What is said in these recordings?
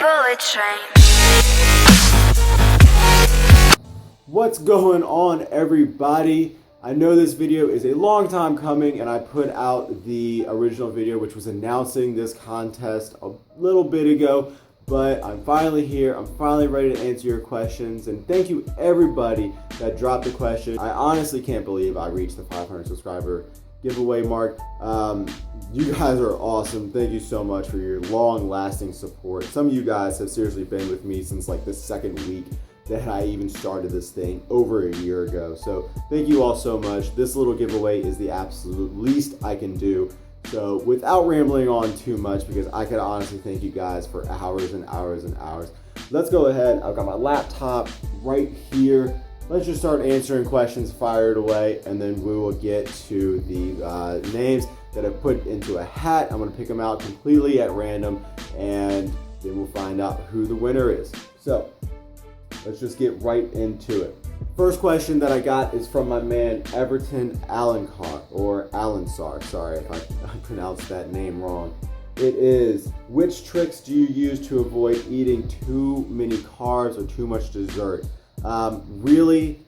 bullet train. What's going on, everybody? I know this video is a long time coming, and I put out the original video which was announcing this contest a little bit ago, but I'm finally here. I'm finally ready to answer your questions, and thank you everybody that dropped the question. I honestly can't believe I reached the 500 subscriber giveaway mark. You guys are awesome. Thank you so much for your long-lasting support. Some of you guys have seriously been with me since like the second week that I even started this thing over a year ago. So thank you all so much. This little giveaway is the absolute least I can do. So without rambling on too much, because I could honestly thank you guys for hours and hours and hours, let's go ahead. I've got my laptop right here. Let's just start answering questions fired away, and then we will get to the names that I've put into a hat. I'm gonna pick them out completely at random, and then we'll find out who the winner is. So let's just get right into it. First question that I got is from my man Everton Alankar, or Alansar, sorry if I pronounced that name wrong. It is, which tricks do you use to avoid eating too many carbs or too much dessert? Really,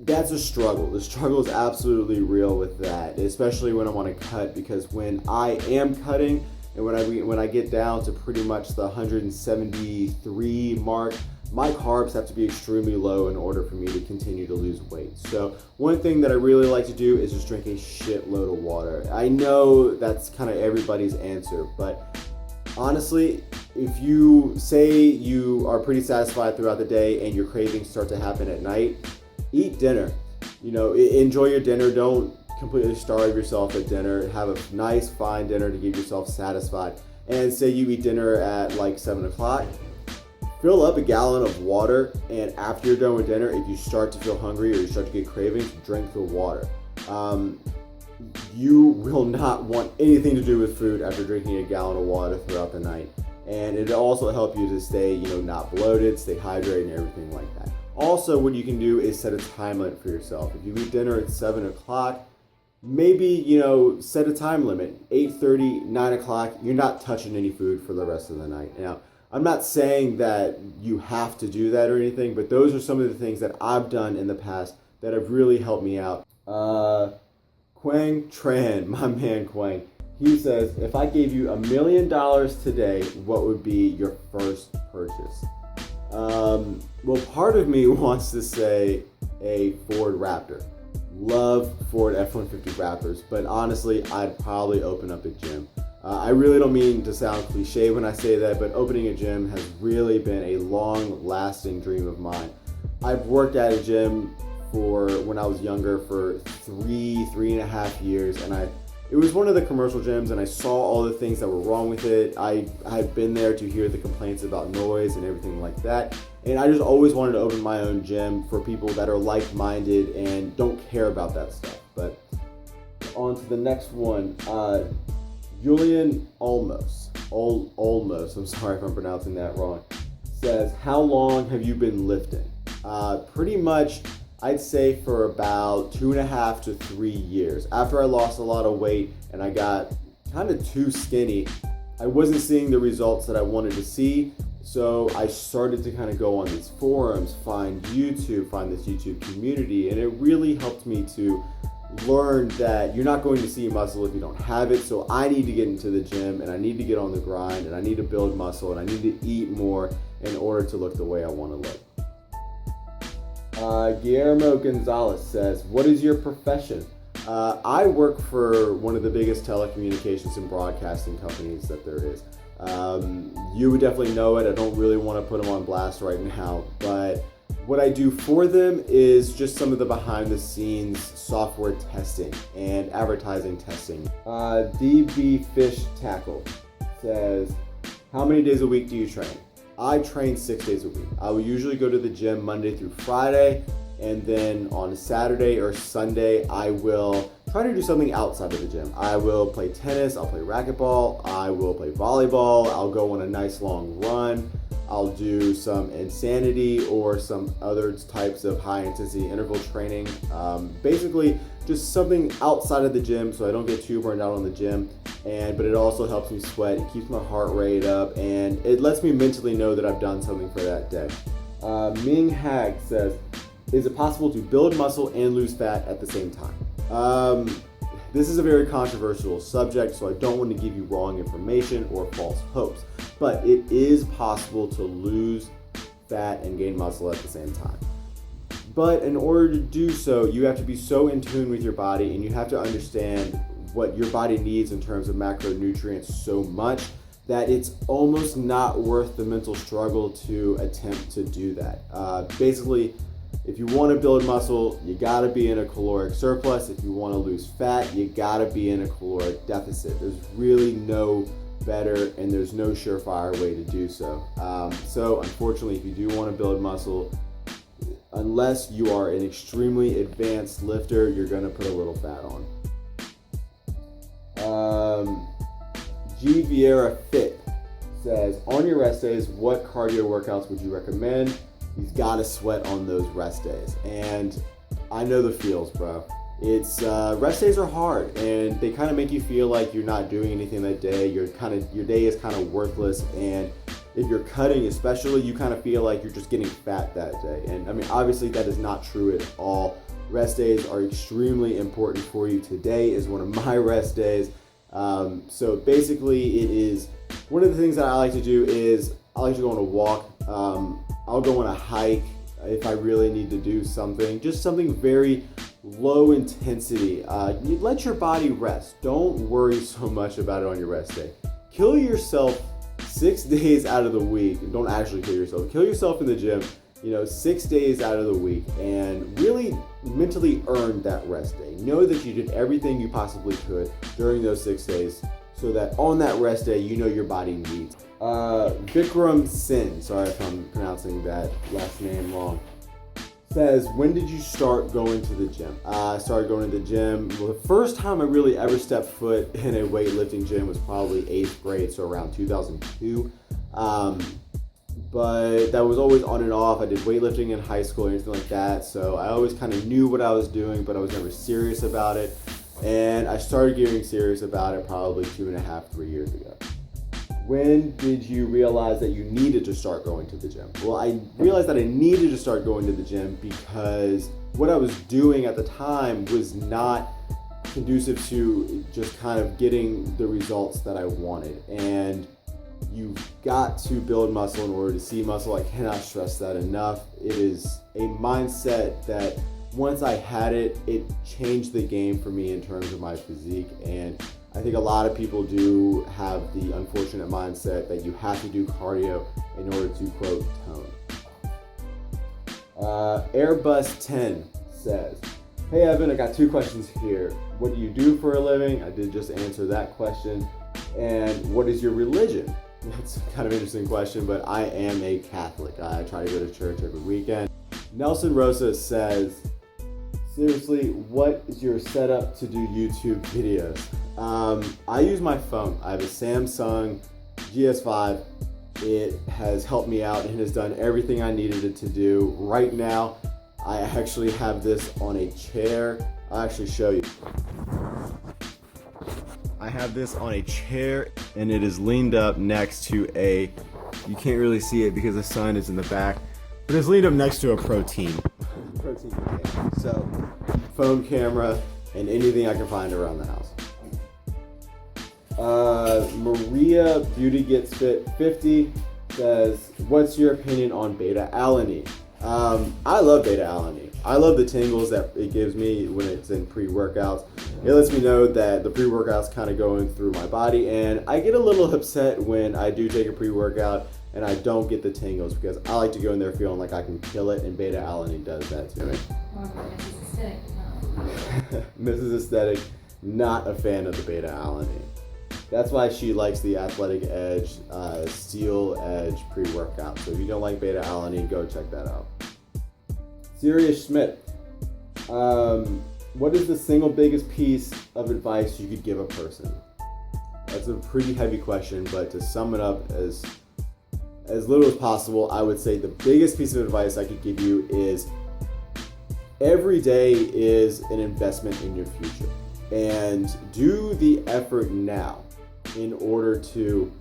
that's a struggle. The struggle is absolutely real with that, especially when I want to cut, because when I am cutting and when I get down to pretty much the 173 mark, my carbs have to be extremely low in order for me to continue to lose weight. So one thing that I really like to do is just drink a shitload of water. I know that's kind of everybody's answer, but honestly, if you say you are pretty satisfied throughout the day and your cravings start to happen at night, eat dinner. You know, enjoy your dinner. Don't completely starve yourself at dinner. Have a nice, fine dinner to keep yourself satisfied. And say you eat dinner at like 7 o'clock, fill up a gallon of water, and after you're done with dinner, if you start to feel hungry or you start to get cravings, drink the water. You will not want anything to do with food after drinking a gallon of water throughout the night. And it'll also help you to stay, not bloated, stay hydrated and everything like that. Also, what you can do is set a time limit for yourself. If you eat dinner at 7 o'clock, maybe, set a time limit. 8:30, 9 o'clock, you're not touching any food for the rest of the night. Now, I'm not saying that you have to do that or anything, but those are some of the things that I've done in the past that have really helped me out. Quang Tran, my man Quang, he says, if I gave you $1 million today, what would be your first purchase? Well, part of me wants to say a Ford Raptor. Love Ford F-150 Raptors, but honestly, I'd probably open up a gym. I really don't mean to sound cliche when I say that, but opening a gym has really been a long-lasting dream of mine. I've worked at a gym for when I was younger for three and a half years, and it was one of the commercial gyms, and I saw all the things that were wrong with it. I had been there to hear the complaints about noise and everything like that, and I just always wanted to open my own gym for people that are like-minded and don't care about that stuff. But on to the next one. Julian Olmos, I'm sorry if I'm pronouncing that wrong, says, how long have you been lifting? Pretty much, I'd say for about 2.5 to 3 years. After I lost a lot of weight and I got kind of too skinny, I wasn't seeing the results that I wanted to see. So I started to kind of go on these forums, find this YouTube community, and it really helped me to learn that you're not going to see muscle if you don't have it. So I need to get into the gym, and I need to get on the grind, and I need to build muscle, and I need to eat more in order to look the way I want to look. Guillermo Gonzalez says, what is your profession? I work for one of the biggest telecommunications and broadcasting companies that there is. You would definitely know it. I don't really want to put them on blast right now, but what I do for them is just some of the behind the scenes software testing and advertising testing. DB Fish Tackle says, how many days a week do you train? I train 6 days a week. I will usually go to the gym Monday through Friday, and then on Saturday or Sunday, I will try to do something outside of the gym. I will play tennis, I'll play racquetball, I will play volleyball, I'll go on a nice long run. I'll do some insanity or some other types of high intensity interval training. Basically just something outside of the gym so I don't get too burned out on the gym. But it also helps me sweat, it keeps my heart rate up, and it lets me mentally know that I've done something for that day. Ming Hag says, is it possible to build muscle and lose fat at the same time? This is a very controversial subject, so I don't want to give you wrong information or false hopes, but it is possible to lose fat and gain muscle at the same time. But in order to do so, you have to be so in tune with your body, and you have to understand what your body needs in terms of macronutrients so much that it's almost not worth the mental struggle to attempt to do that. Basically, if you want to build muscle, you got to be in a caloric surplus. If you want to lose fat, you got to be in a caloric deficit. There's really no better and there's no surefire way to do so. So unfortunately, if you do want to build muscle, unless you are an extremely advanced lifter, you're going to put a little fat on. G. Vieira Fit says, on your rest days, what cardio workouts would you recommend? He's got to sweat on those rest days. And I know the feels, bro. It's rest days are hard and they kind of make you feel like you're not doing anything that day. Your day is kind of worthless, and if you're cutting especially, you kind of feel like you're just getting fat that day. And I mean, obviously that is not true at all. Rest days are extremely important for you. Today is one of my rest days. So basically it is, one of the things that I like to do is I like to go on a walk. I'll go on a hike if I really need to do something, just something very low intensity. You let your body rest. Don't worry so much about it on your rest day. Kill yourself 6 days out of the week. Don't actually kill yourself. Kill yourself in the gym, 6 days out of the week, and really mentally earn that rest day. Know that you did everything you possibly could during those 6 days so that on that rest day, you know your body needs. Vikram Sin, sorry if I'm pronouncing that last name wrong, says, when did you start going to the gym? I started going to the gym. Well, the first time I really ever stepped foot in a weightlifting gym was probably 8th grade, so around 2002. But that was always on and off. I did weightlifting in high school or anything like that, so I always kind of knew what I was doing, but I was never serious about it. And I started getting serious about it probably 2.5, 3 years ago. When did you realize that you needed to start going to the gym? Well, I realized that I needed to start going to the gym because what I was doing at the time was not conducive to just kind of getting the results that I wanted. And you've got to build muscle in order to see muscle. I cannot stress that enough. It is a mindset that once I had it, it changed the game for me in terms of my physique. And I think a lot of people do have the unfortunate mindset that you have to do cardio in order to, quote, tone. Airbus 10 says, hey Evan, I got 2 questions here. What do you do for a living? I did just answer that question. And what is your religion? That's kind of an interesting question, but I am a Catholic. I try to go to church every weekend. Nelson Rosa says, seriously, what is your setup to do YouTube videos? I use my phone. I have a Samsung GS5. It has helped me out and has done everything I needed it to do. Right now, I actually have this on a chair. I'll actually show you. I have this on a chair and it is leaned up next to you can't really see it because the sun is in the back, but it's leaned up next to a protein container. So, phone camera and anything I can find around the house. Maria Beauty Gets Fit 50 says, what's your opinion on beta-alanine? I love beta-alanine. I love the tingles that it gives me when it's in pre-workouts. It lets me know that the pre-workout's kind of going through my body, and I get a little upset when I do take a pre-workout and I don't get the tingles because I like to go in there feeling like I can kill it, and beta-alanine does that to me. Mrs. Aesthetic, not a fan of the beta-alanine. That's why she likes the Athletic Edge, Steel Edge pre-workout. So if you don't like beta-alanine, go check that out. Sirius Schmidt, what is the single biggest piece of advice you could give a person? That's a pretty heavy question, but to sum it up as as little as possible, I would say the biggest piece of advice I could give you is every day is an investment in your future. And do the effort now in order to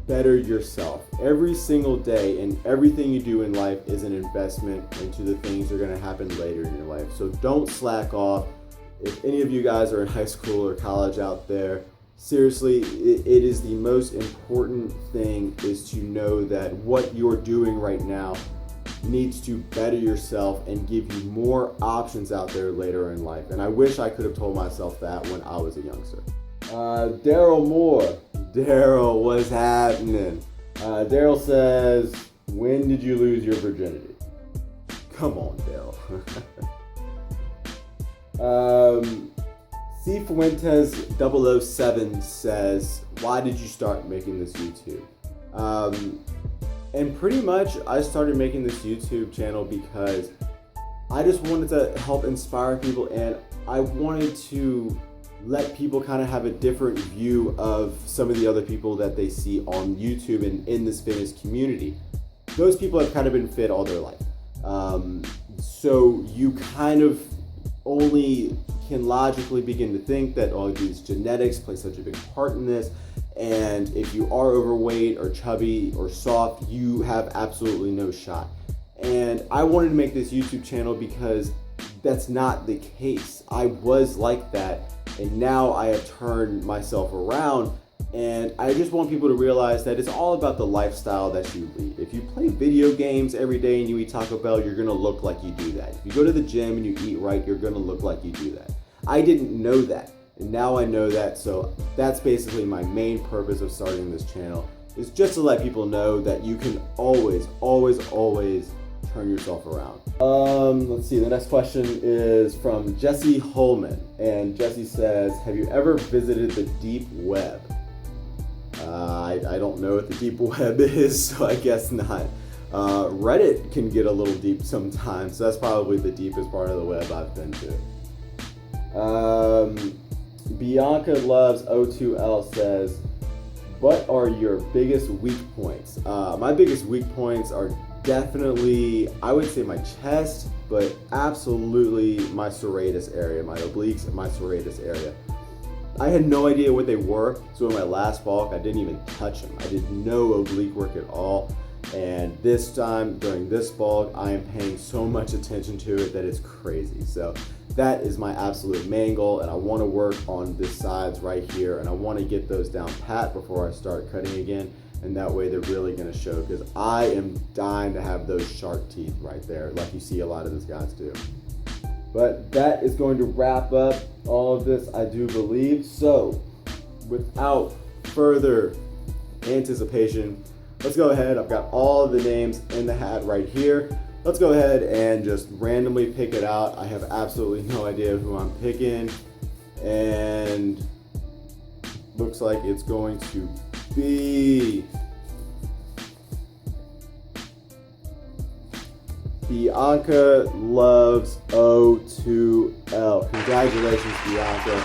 better yourself. Every single day and everything you do in life is an investment into the things that are going to happen later in your life. So don't slack off. If any of you guys are in high school or college out there, seriously, it is the most important thing is to know that what you're doing right now needs to better yourself and give you more options out there later in life. And I wish I could have told myself that when I was a youngster. Daryl Moore. Daryl, what's happening? Daryl says, when did you lose your virginity? Come on, Daryl. C. Fuentes 007 says, why did you start making this YouTube? And pretty much I started making this YouTube channel because I just wanted to help inspire people, and I wanted to let people kind of have a different view of some of the other people that they see on YouTube and in this fitness community. Those people have kind of been fit all their life. So you kind of only can logically begin to think that all of these genetics play such a big part in this, and if you are overweight or chubby or soft, you have absolutely no shot. And I wanted to make this YouTube channel because that's not the case. I was like that, and now I have turned myself around, and I just want people to realize that it's all about the lifestyle that you lead. If you play video games every day and you eat Taco Bell, you're gonna look like you do that. If you go to the gym and you eat right, you're gonna look like you do that. I didn't know that, and now I know that, so that's basically my main purpose of starting this channel, is just to let people know that you can always, always, always turn yourself around. Let's see, the next question is from Jesse Holman, and Jesse says, have you ever visited the deep web? I don't know what the deep web is, so I guess not. Reddit can get a little deep sometimes, so that's probably the deepest part of the web I've been to. Bianca Loves O2L says, what are your biggest weak points? My biggest weak points are definitely, I would say my chest, but absolutely my serratus area, my obliques and my serratus area. I had no idea what they were, so in my last bulk, I didn't even touch them. I did no oblique work at all. And this time, during this bulk, I am paying so much attention to it that it's crazy. So that is my absolute main goal, and I want to work on the sides right here, and I want to get those down pat before I start cutting again, and that way they're really going to show, because I am dying to have those shark teeth right there, like you see a lot of these guys do. But that is going to wrap up all of this, I do believe. So without further anticipation, let's go ahead. I've got all of the names in the hat right here. Let's go ahead and just randomly pick it out. I have absolutely no idea who I'm picking, and looks like it's going to be Bianca Loves O2L. Congratulations, Bianca.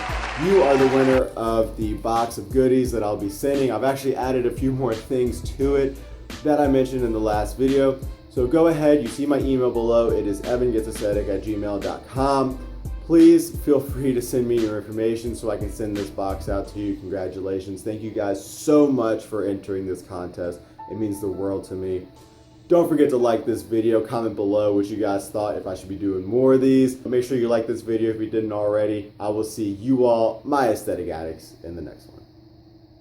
You are the winner of the box of goodies that I'll be sending. I've actually added a few more things to it that I mentioned in the last video. So go ahead, you see my email below. It is EvanGetsAesthetic@gmail.com. Please feel free to send me your information so I can send this box out to you. Congratulations. Thank you guys so much for entering this contest. It means the world to me. Don't forget to like this video, comment below what you guys thought, if I should be doing more of these. Make sure you like this video if you didn't already. I will see you all, my aesthetic addicts, in the next one.